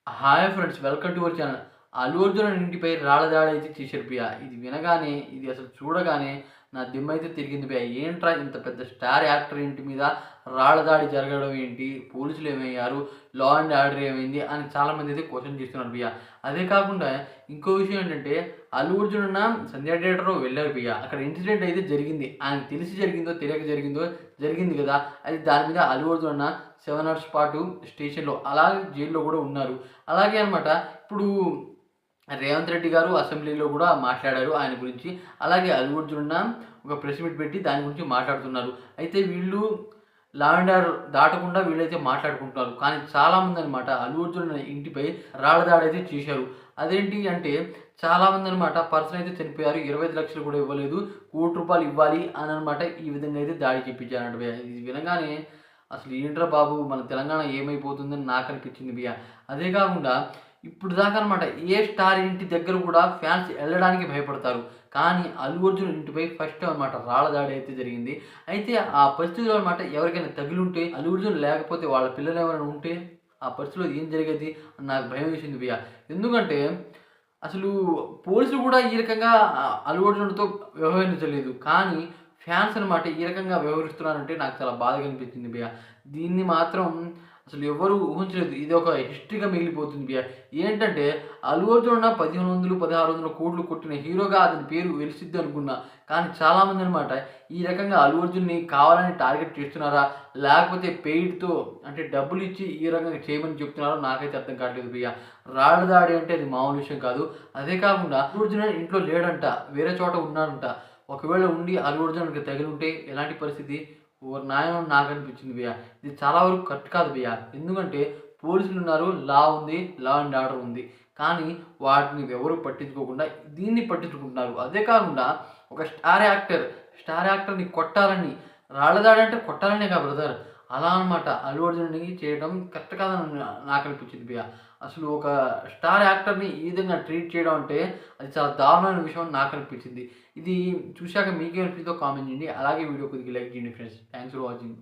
Hi friends, welcome to our channel. Allu Arjun ఇంటిపై రాళ్ళ దాడి అయితే చేశారు భయ్యా. ఇది వినగానే, ఇది అసలు చూడగానే నా దిమ్మైతే తిరిగింది భయ్యా. ఏంట్రా ఇంత పెద్ద స్టార్ యాక్టర్ ఇంటి మీద రాళ్ళ దాడి జరగడం ఏంటి? పోలీసులు ఏమయ్యారు? లా అండ్ ఆర్డర్ ఏమైంది? అని చాలామంది అయితే క్వశ్చన్ చేస్తున్నారు భయ్యా. అదే కాకుండా ఇంకో విషయం ఏంటంటే, అల్లు అర్జున్ సంధ్యా థియేటర్ వెళ్ళారు భయ్యా. అక్కడ ఇన్సిడెంట్ అయితే జరిగింది. ఆయనకు తెలిసి జరిగిందో తెలియక జరిగిందో జరిగింది కదా. అది దాని మీద అల్లు అర్జున్ 7 అవర్స్ పాటు స్టేషన్‌లో అలాగే జైల్‌లో కూడా ఉన్నారు. అలాగే అనమాట. ఇప్పుడు రేవంత్ రెడ్డి గారు అసెంబ్లీలో కూడా మాట్లాడారు ఆయన గురించి. అలాగే అల్లు అర్జున్ ఒక ప్రెస్ మీట్ పెట్టి దాని గురించి మాట్లాడుతున్నారు. అయితే వీళ్ళు లా అండ్ ఆర్డర్ దాటకుండా వీళ్ళైతే మాట్లాడుకుంటున్నారు. కానీ చాలామంది అనమాట అల్లు అర్జున్ ఇంటిపై రాళ్ళ దాడి అయితే చేశారు. అదేంటి అంటే, చాలామంది అనమాట పర్సన్ అయితే చనిపోయారు. 25 లక్షలు కూడా ఇవ్వలేదు. ₹1,00,00,000 ఇవ్వాలి అని అనమాట ఈ విధంగా అయితే దాడి చేపించారంట భయ్యా. ఇది వినగానే అసలు ఏంట్రా బాబు, మన తెలంగాణ ఏమైపోతుందని నాకు అనిపించింది భయ్యా. అదే కాకుండా ఇప్పుడు దాకా అనమాట ఏ స్టార్ ఇంటి దగ్గర కూడా ఫ్యాన్స్ వెళ్ళడానికి భయపడతారు. కానీ అల్లు అర్జున్ ఇంటిపై ఫస్ట్ అనమాట రాళ్ళ దాడి అయితే జరిగింది. అయితే ఆ పరిస్థితిలో అనమాట ఎవరికైనా తగిలుంటే, అల్లు అర్జున్ లేకపోతే వాళ్ళ పిల్లలు ఎవరైనా ఉంటే ఆ పరిస్థితిలో ఏం జరిగేది అని నాకు భయం వేసింది భయ్యా. ఎందుకంటే అసలు పోలీసులు కూడా ఈ రకంగా అల్లు అర్జున్‌తో వ్యవహరించలేదు. కానీ ఫ్యాన్స్ అనమాట ఈ రకంగా వ్యవహరిస్తున్నారంటే నాకు చాలా బాధగా అనిపించింది భయ్యా. దీన్ని మాత్రం అసలు ఎవ్వరు ఊహించలేదు. ఇది ఒక హిస్టరీగా మిగిలిపోతుంది భయ్యా. ఏంటంటే అల్లు అర్జున్ 1500, 1600 కోట్లు కొట్టిన హీరోగా అతని పేరు వెలిసిద్ది అనుకున్నా. కానీ చాలామంది అనమాట ఈ రకంగా అల్లు అర్జున్‌ని కావాలని టార్గెట్ చేస్తున్నారా? లేకపోతే పెయిడ్‌తో అంటే డబ్బులిచ్చి ఈ రకంగా చేయమని చెప్తున్నారో నాకైతే అర్థం కావట్లేదు భయ్యా. రాళ్ళ దాడి అంటే అది మామూలు విషయం కాదు. అదే కాకుండా అల్లు అర్జున్ ఇంట్లో లేడంట. వేరే చోట ఉన్నాడంట. ఒకవేళ ఉండి అల్లు అర్జున్‌కి తగిలుంటే ఎలాంటి పరిస్థితి? ఓరి నాయనో అని నాకనిపించింది భయ్యా. ఇది చాలా వరకు కరెక్ట్ కాదు భయ్యా. ఎందుకంటే పోలీసులున్నారు, లా ఉంది, లా అండ్ ఆర్డర్ ఉంది. కానీ వాటిని ఎవరు పట్టించుకోకుండా దీన్ని పట్టించుకుంటున్నారు. అదే కాకుండా ఒక స్టార్ యాక్టర్‌ని కొట్టాలని, రాళ్ళ దాడి అంటే కొట్టాలనే కదా బ్రదర్. అలా అనమాట అల్లు అర్జున్‌ని చేయడం కరెక్ట్ కాదని నాకనిపించింది భయ్యా. అసలు ఒక స్టార్ యాక్టర్‌ని ఈ విధంగా ట్రీట్ చేయడం అంటే అది చాలా దారుణమైన విషయం అని నాకనిపించింది. ఇది చూశాక మీకేమనిపించిందో కామెంట్ చేయండి. అలాగే వీడియో కొద్దిగా లైక్ చేయండి ఫ్రెండ్స్. Thanks for watching.